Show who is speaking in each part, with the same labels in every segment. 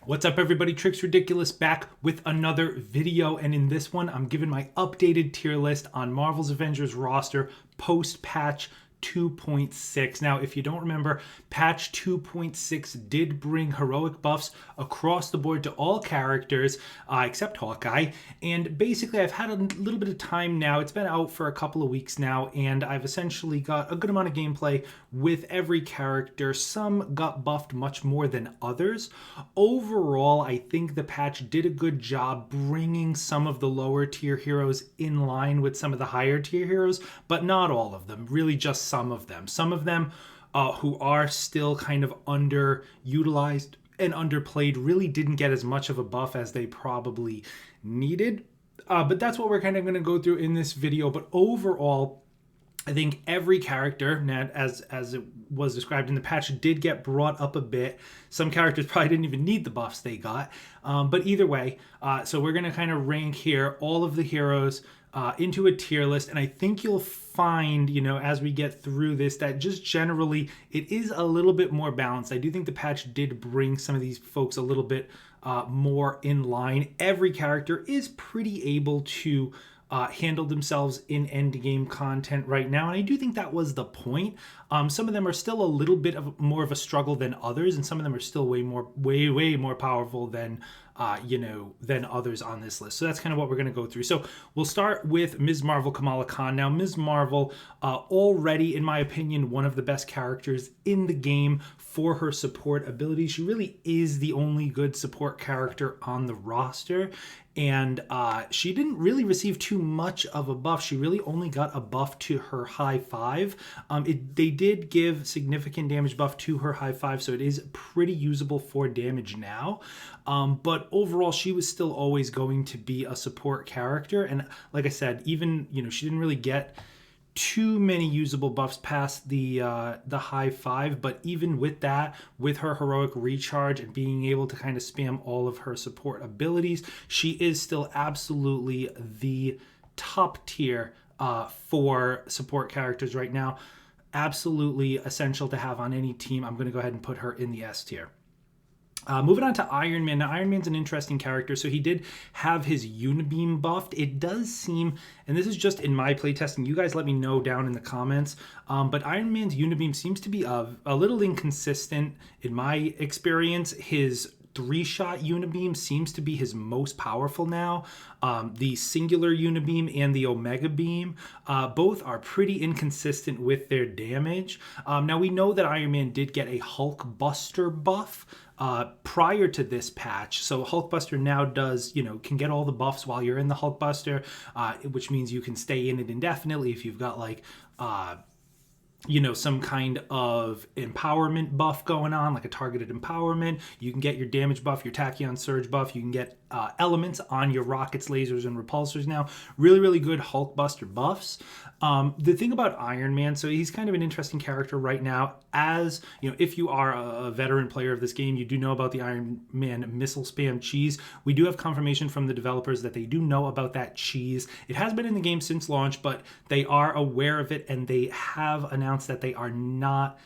Speaker 1: What's up everybody, Trix'S back with another video, and in this one I'm giving my updated tier list on Marvel's Avengers roster post-patch 2.6. Now, if you don't remember, patch 2.6 did bring heroic buffs across the board to all characters except Hawkeye, and basically I've had a little bit of time now. It's been out for a couple of weeks now, and I've essentially got a good amount of gameplay with every character. Some got buffed much more than others. Overall, I think the patch did a good job bringing some of the lower tier heroes in line with some of the higher tier heroes, but not all of them, really just some of them. Some of them who are still kind of underutilized and underplayed really didn't get as much of a buff as they probably needed. But that's what we're kind of going to go through in this video. But overall, I think every character, as it was described in the patch, did get brought up a bit. Some characters probably didn't even need the buffs they got. But either way, so we're going to kind of rank here all of the heroes into a tier list. And I think you'll find, as we get through this, that just generally it is a little bit more balanced. I do think the patch did bring some of these folks a little bit more in line. Every character is pretty able to handle themselves in endgame content right now, and I do think that was the point. Some of them are still a little bit more of a struggle than others, and some of them are still way more powerful than than others on this list. So that's kind of what we're going to go through. So we'll start with Ms. Marvel Kamala Khan. Now, Ms. Marvel, already, in my opinion, one of the best characters in the game for her support abilities. She really is the only good support character on the roster, and she didn't really receive too much of a buff. She really only got a buff to her high five. They did give significant damage buff to her high five, so it is pretty usable for damage now. But overall, she was still always going to be a support character. And like I said, even, she didn't really get too many usable buffs past the high five, but even with that, with her heroic recharge and being able to kind of spam all of her support abilities, she is still absolutely the top tier for support characters right now. Absolutely essential to have on any team. I'm going to go ahead and put her in the S tier. Moving on to Iron Man. Now, Iron Man's an interesting character. So he did have his Unibeam buffed. It does seem, and this is just in my playtesting, you guys let me know down in the comments, but Iron Man's Unibeam seems to be a little inconsistent in my experience. His 3-shot Unibeam seems to be his most powerful now. The singular Unibeam and the Omega Beam both are pretty inconsistent with their damage. Now, we know that Iron Man did get a Hulkbuster buff prior to this patch. So Hulkbuster now does, can get all the buffs while you're in the Hulkbuster, which means you can stay in it indefinitely if you've got like some kind of empowerment buff going on, like a targeted empowerment. You can get your damage buff, your Tachyon Surge buff. You can get elements on your rockets, lasers, and repulsors now. Really, really good Hulkbuster buffs. The thing about Iron Man, so he's kind of an interesting character right now. As if you are a veteran player of this game, you do know about the Iron Man missile spam cheese. We do have confirmation from the developers that they do know about that cheese. It has been in the game since launch, but they are aware of it, and they have announced that they are not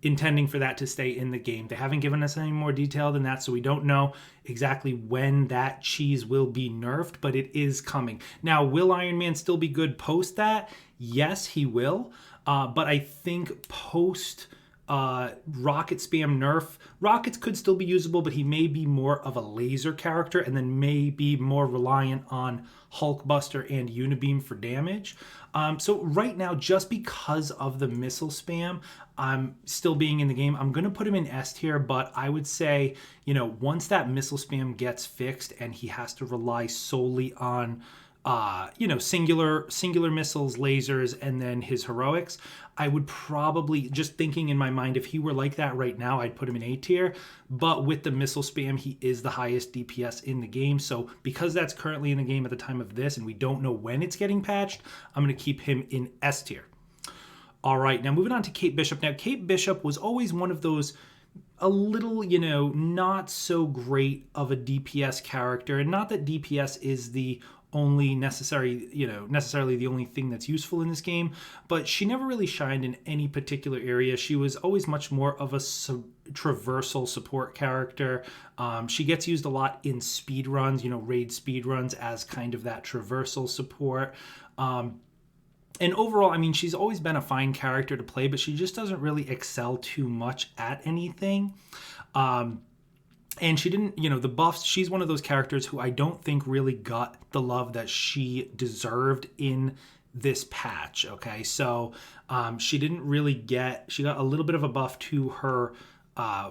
Speaker 1: intending for that to stay in the game. They haven't given us any more detail than that, so we don't know exactly when that cheese will be nerfed, but it is coming. Now, will Iron Man still be good post that? Yes, he will. But I think post rocket spam nerf, rockets could still be usable, but he may be more of a laser character and then may be more reliant on Hulkbuster and Unibeam for damage. So right now, just because of the missile spam, I'm still being in the game, I'm going to put him in S tier, but I would say, once that missile spam gets fixed and he has to rely solely on singular missiles, lasers, and then his heroics, I would probably, just thinking in my mind, if he were like that right now, I'd put him in A tier. But with the missile spam, he is the highest DPS in the game. So because that's currently in the game at the time of this, and we don't know when it's getting patched, I'm going to keep him in S tier. All right, now moving on to Kate Bishop. Now, Kate Bishop was always one of those a little, not so great of a DPS character. And not that DPS is the necessarily the only thing that's useful in this game, but she never really shined in any particular area. She was always much more of a traversal support character. She gets used a lot in speed runs, raid speed runs, as kind of that traversal support. And overall, I mean, she's always been a fine character to play, but she just doesn't really excel too much at anything. And she didn't, the buffs, she's one of those characters who I don't think really got the love that she deserved in this patch, okay? So she didn't really she got a little bit of a buff to her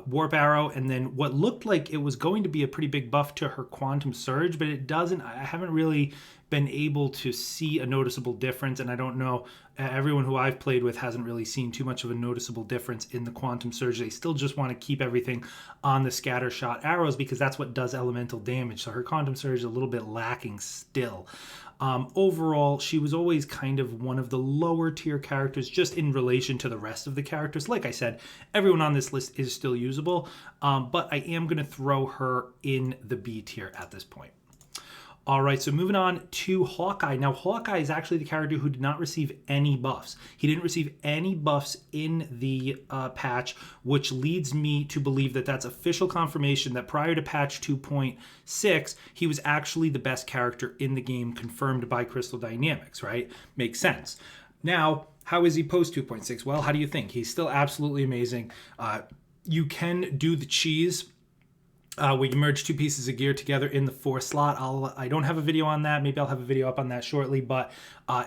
Speaker 1: warp arrow, and then what looked like it was going to be a pretty big buff to her quantum surge, but it doesn't. I haven't really been able to see a noticeable difference, and I don't know, everyone who I've played with hasn't really seen too much of a noticeable difference in the quantum surge. They still just want to keep everything on the scatter shot arrows because that's what does elemental damage, so her quantum surge is a little bit lacking still. Overall, she was always kind of one of the lower tier characters just in relation to the rest of the characters. Like I said, everyone on this list is still usable, but I am going to throw her in the B tier at this point. All right, so moving on to Hawkeye. Now, Hawkeye is actually the character who did not receive any buffs. He didn't receive any buffs in the patch, which leads me to believe that that's official confirmation that prior to patch 2.6, he was actually the best character in the game, confirmed by Crystal Dynamics, right? Makes sense. Now, how is he post 2.6? Well, how do you think? He's still absolutely amazing. You can do the cheese where you merge two pieces of gear together in the 4 slot. I don't have a video on that. Maybe I'll have a video up on that shortly. But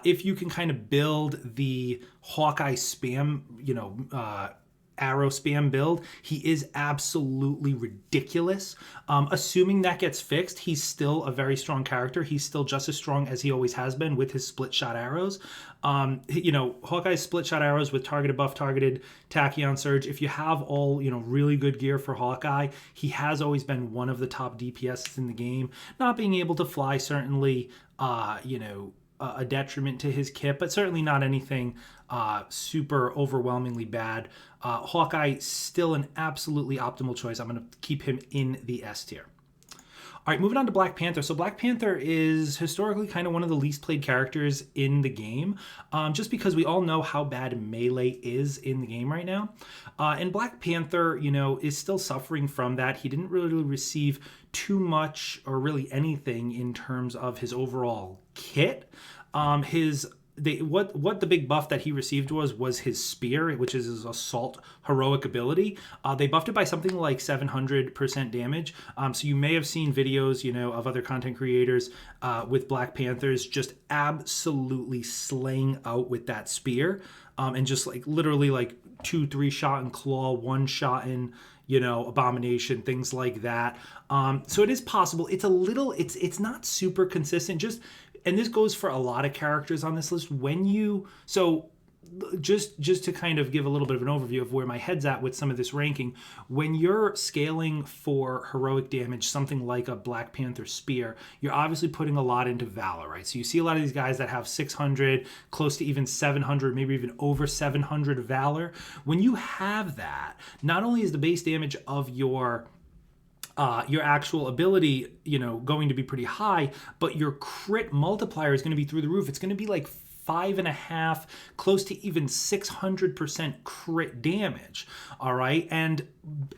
Speaker 1: if you can kind of build the Hawkeye spam, arrow spam build, he is absolutely ridiculous. Assuming that gets fixed, he's still a very strong character. He's still just as strong as he always has been with his split shot arrows. Hawkeye's split shot arrows with targeted buff, targeted tachyon surge. If you have all, really good gear for Hawkeye, he has always been one of the top DPSs in the game. Not being able to fly, certainly, a detriment to his kit, but certainly not anything super overwhelmingly bad. Hawkeye, still an absolutely optimal choice. I'm going to keep him in the S tier. All right, moving on to Black Panther. So Black Panther is historically kind of one of the least played characters in the game, just because we all know how bad melee is in the game right now. And Black Panther, is still suffering from that. He didn't really receive too much or really anything in terms of his overall kit. What the big buff that he received was his spear, which is his assault heroic ability. They buffed it by something like 700% damage. So you may have seen videos, of other content creators with Black Panthers just absolutely slaying out with that spear, and just literally 2-3 shot in claw, 1 shot in abomination, things like that. So it is possible. It's not super consistent. And this goes for a lot of characters on this list. Just to kind of give a little bit of an overview of where my head's at with some of this ranking, when you're scaling for heroic damage, something like a Black Panther spear, you're obviously putting a lot into Valor, right? So you see a lot of these guys that have 600, close to even 700, maybe even over 700 Valor. When you have that, not only is the base damage of your actual ability, going to be pretty high, but your crit multiplier is going to be through the roof. It's going to be 5.5, close to even 600% crit damage. All right. And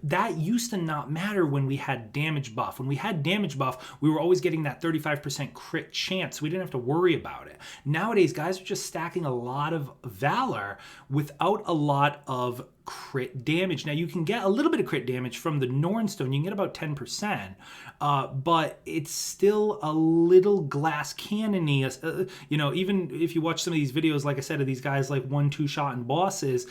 Speaker 1: that used to not matter when we had damage buff. When we had damage buff, we were always getting that 35% crit chance. We didn't have to worry about it. Nowadays, guys are just stacking a lot of Valor without a lot of crit damage. Now, you can get a little bit of crit damage from the Nornstone. You can get about 10%, but it's still a little glass cannony. Even if you watch some of these videos, like I said, of these guys 1-2 shot and bosses,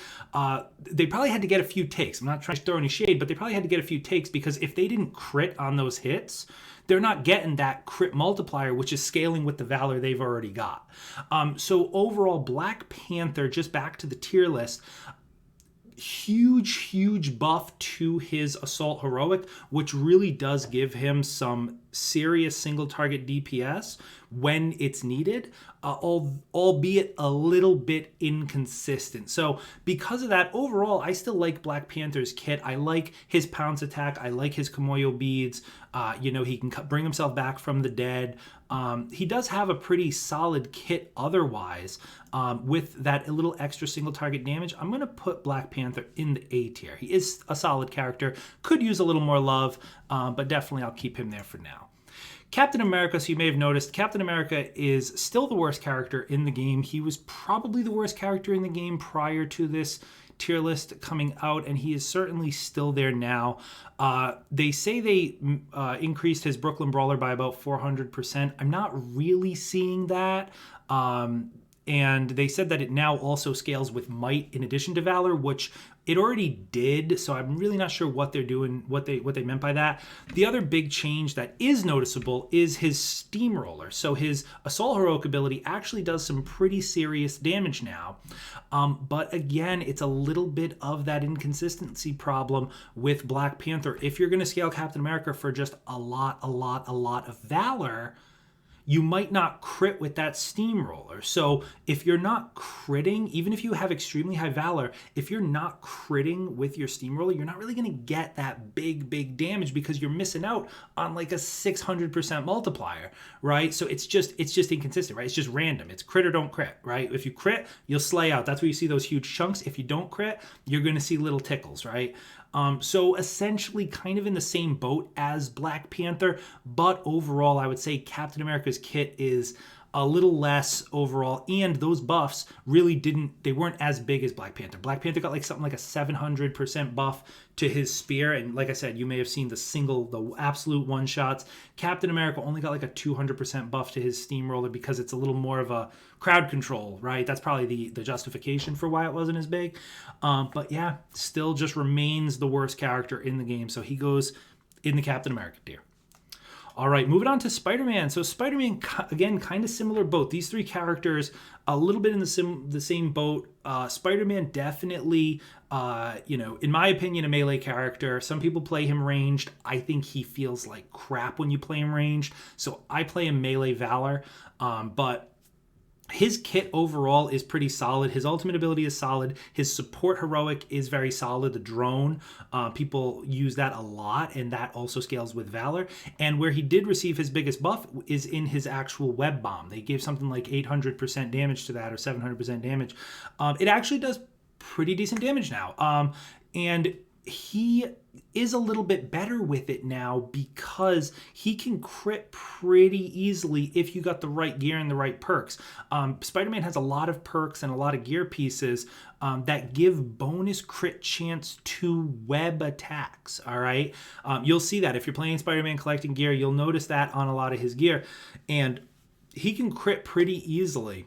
Speaker 1: they probably had to get a few takes. I'm not trying to throw any shade, but they probably had to get a few takes because if they didn't crit on those hits, they're not getting that crit multiplier, which is scaling with the Valor they've already got. So overall, Black Panther, just back to the tier list, huge buff to his assault heroic, which really does give him some serious single target DPS when it's needed, albeit a little bit inconsistent. So because of that, overall, I still like Black Panther's kit. I like his pounce attack. I like his Kimoyo beads. He can bring himself back from the dead. He does have a pretty solid kit otherwise. With that little extra single target damage, I'm going to put Black Panther in the A tier. He is a solid character. Could use a little more love, but definitely I'll keep him there for now. Captain America, so you may have noticed, Captain America is still the worst character in the game. He was probably the worst character in the game prior to this tier list coming out, and he is certainly still there now. They say they increased his Brooklyn Brawler by about 400%. I'm not really seeing that. And they said that it now also scales with might in addition to valor, which it already did. So I'm really not sure what they're doing, what they meant by that. The other big change that is noticeable is his steamroller. So his assault heroic ability actually does some pretty serious damage now. But again, it's a little bit of that inconsistency problem with Black Panther. If you're going to scale Captain America for just a lot of valor, you might not crit with that steamroller. So if you're not critting, even if you have extremely high valor, if you're not critting with your steamroller, you're not really going to get that big damage because you're missing out on like a 600% multiplier, right? So it's just inconsistent, right? It's just random. It's crit or don't crit, right? If you crit, you'll slay out. That's where you see those huge chunks. If you don't crit, you're going to see little tickles, right? So essentially kind of in the same boat as Black Panther, but overall I would say Captain America's kit is a little less overall, and those buffs really they weren't as big as Black Panther. Black Panther got like something like a 700% buff to his spear, and like I said, you may have seen the absolute one-shots. Captain America only got like a 200% buff to his steamroller because it's a little more of a crowd control, right? That's probably the justification for why it wasn't as big. But yeah, still just remains the worst character in the game, so he goes in the Captain America tier. All right, moving on to Spider-Man. So Spider-Man, again, kind of similar boat. These three characters, a little bit in the same boat. Spider-Man definitely, in my opinion, a melee character. Some people play him ranged. I think he feels like crap when you play him ranged. So I play him melee Valor, but his kit overall is pretty solid. His ultimate ability is solid. His support heroic is very solid. The drone, people use that a lot, and that also scales with Valor. And where he did receive his biggest buff is in his actual web bomb. They gave something like 800% damage to that, or 700% damage. It actually does pretty decent damage now. And he is a little bit better with it now because he can crit pretty easily if you got the right gear and the right perks. Spider-Man has a lot of perks and a lot of gear pieces that give bonus crit chance to web attacks, all right? You'll see that if you're playing Spider-Man collecting gear, you'll notice that on a lot of his gear. And he can crit pretty easily.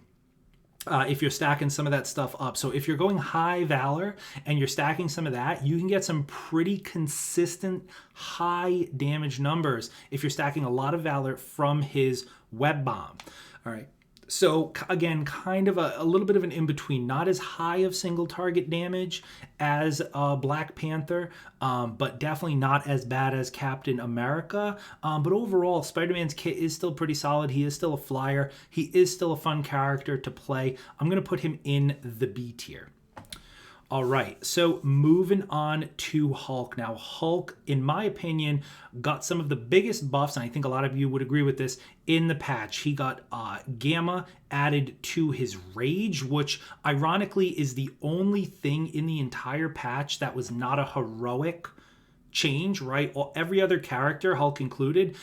Speaker 1: If you're stacking some of that stuff up. So if you're going high Valor and you're stacking some of that, you can get some pretty consistent high damage numbers if you're stacking a lot of Valor from his web bomb. All right. So again, kind of a little bit of an in-between, not as high of single target damage as Black Panther, but definitely not as bad as Captain America. But overall, Spider-Man's kit is still pretty solid. He is still a flyer. He is still a fun character to play. I'm going to put him in the B tier. All right, so moving on to Hulk. Now, Hulk, in my opinion, got some of the biggest buffs, and I think a lot of you would agree with this, in the patch. He got Gamma added to his Rage, which ironically is the only thing in the entire patch that was not a heroic change, right? Every other character, Hulk included,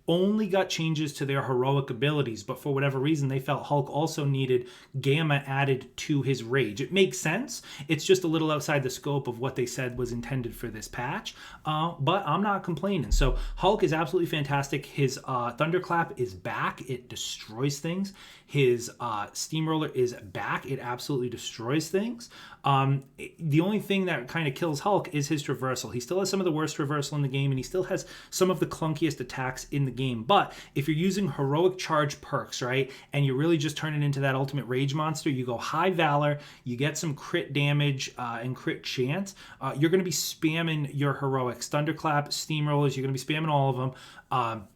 Speaker 1: only got changes to their heroic abilities, but for whatever reason, they felt Hulk also needed Gamma added to his Rage. It makes sense. It's just a little outside the scope of what they said was intended for this patch, but I'm not complaining. So Hulk is absolutely fantastic. His Thunderclap is back. It destroys things. His Steamroller is back. It absolutely destroys things. The only thing that kind of kills Hulk is his traversal. He still has some of the worst traversal in the game, and he still has some of the clunkiest attacks in the game. But if you're using heroic charge perks, right, and you're really just turning into that ultimate rage monster, you go high Valor, you get some crit damage and crit chance, you're going to be spamming your heroics. Thunderclap, Steamrollers, you're going to be spamming all of them.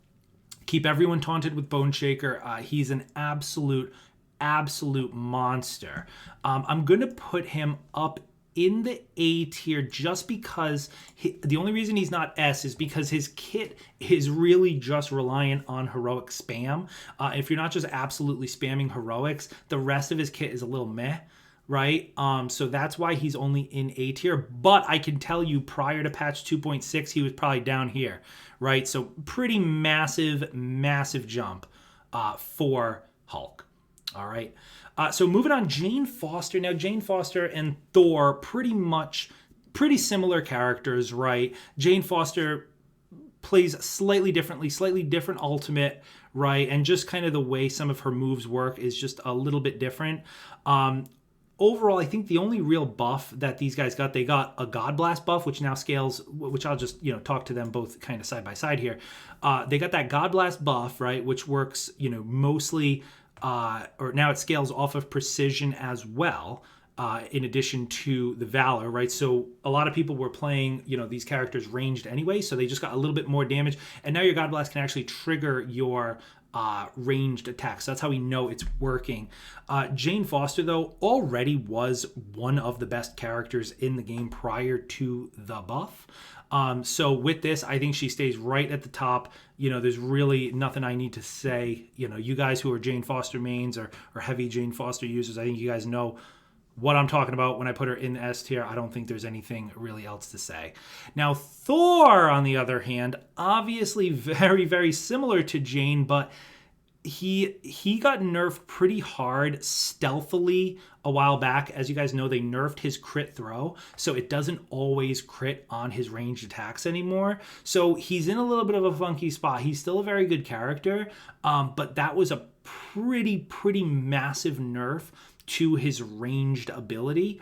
Speaker 1: Keep everyone taunted with Bone Shaker. He's an absolute monster. I'm going to put him up in the A tier just because the only reason he's not S is because his kit is really just reliant on heroic spam. If you're not just absolutely spamming heroics, the rest of his kit is a little meh, right? So that's why he's only in A tier. But I can tell you prior to patch 2.6, he was probably down here, right? So pretty massive jump for Hulk. All right. So moving on, Jane Foster. Now, Jane Foster and Thor, pretty similar characters, right? Jane Foster plays slightly differently, slightly different ultimate, right? And just kind of the way some of her moves work is just a little bit different. Overall, I think the only real buff that these guys got, they got a God Blast buff, which now scales, which I'll just, talk to them both kind of side by side here. They got that God Blast buff, right? Which works, mostly... or now it scales off of precision as well, in addition to the Valor, right? So a lot of people were playing, these characters ranged anyway, so they just got a little bit more damage. And now your God Blast can actually trigger your ranged attacks. So that's how we know it's working. Jane Foster, though, already was one of the best characters in the game prior to the buff. So with this, I think she stays right at the top. There's really nothing I need to say. You guys who are Jane Foster mains or heavy Jane Foster users, I think you guys know what I'm talking about when I put her in the S tier. I don't think there's anything really else to say. Now, Thor, on the other hand, obviously very, very similar to Jane, but he got nerfed pretty hard stealthily a while back. As you guys know, they nerfed his crit throw, so it doesn't always crit on his ranged attacks anymore. So he's in a little bit of a funky spot. He's still a very good character, but that was a pretty massive nerf to his ranged ability.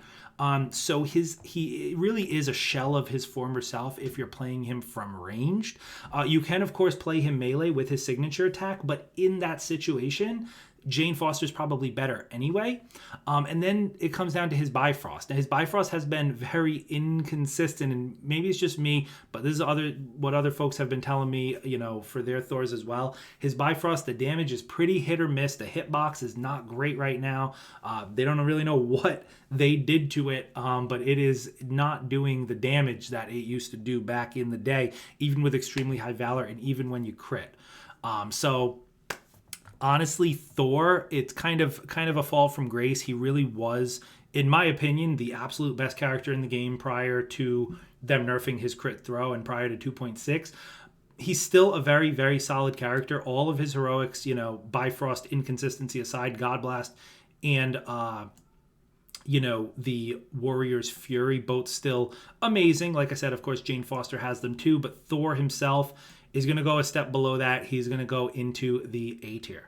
Speaker 1: So he really is a shell of his former self if you're playing him from ranged. You can, of course, play him melee with his signature attack, but in that situation, Jane Foster's probably better anyway. And then it comes down to his Bifrost. Now, his Bifrost has been very inconsistent, and maybe it's just me, but this is what other folks have been telling me, for their Thors as well. His Bifrost, the damage is pretty hit or miss. The hitbox is not great right now. They don't really know what they did to it, but it is not doing the damage that it used to do back in the day, even with extremely high Valor and even when you crit. So honestly, Thor, it's kind of a fall from grace. He really was, in my opinion, the absolute best character in the game prior to them nerfing his crit throw and prior to 2.6. He's still a very, very solid character. All of his heroics, Bifrost inconsistency aside, God Blast and the Warrior's Fury, both still amazing. Like I said, of course, Jane Foster has them too, but Thor himself is going to go a step below that. He's going to go into the A tier.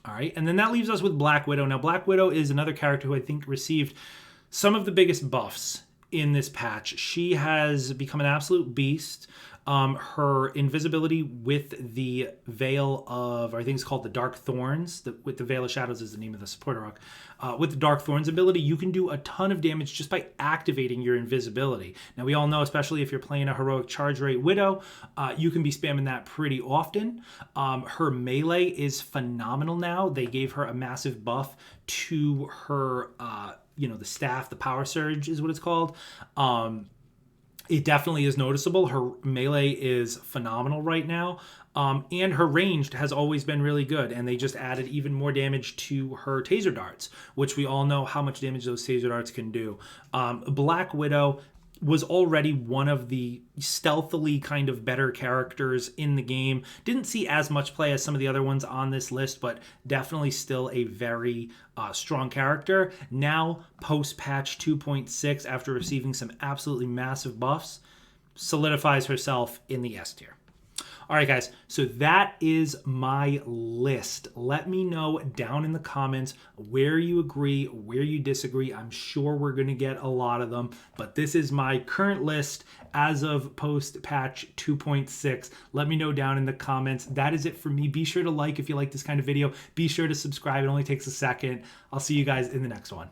Speaker 1: All right, and then that leaves us with Black Widow. Now, Black Widow is another character who I think received some of the biggest buffs in this patch. She has become an absolute beast. Her invisibility with the Veil of, I think it's called the Dark Thorns, with the Veil of Shadows is the name of the supporter rock. With the Dark Thorns ability, you can do a ton of damage just by activating your invisibility. Now, we all know, especially if you're playing a heroic charge rate Widow, you can be spamming that pretty often. Her melee is phenomenal now. They gave her a massive buff to her, the staff, the Power Surge is what it's called. It definitely is noticeable. Her melee is phenomenal right now. And her ranged has always been really good. And they just added even more damage to her taser darts, which we all know how much damage those taser darts can do. Black Widow was already one of the stealthily kind of better characters in the game. Didn't see as much play as some of the other ones on this list, but definitely still a very strong character. Now, post-patch 2.6, after receiving some absolutely massive buffs, solidifies herself in the S tier. All right, guys, so that is my list. Let me know down in the comments where you agree, where you disagree. I'm sure we're going to get a lot of them, but this is my current list as of post-patch 2.6. Let me know down in the comments. That is it for me. Be sure to like if you like this kind of video. Be sure to subscribe. It only takes a second. I'll see you guys in the next one.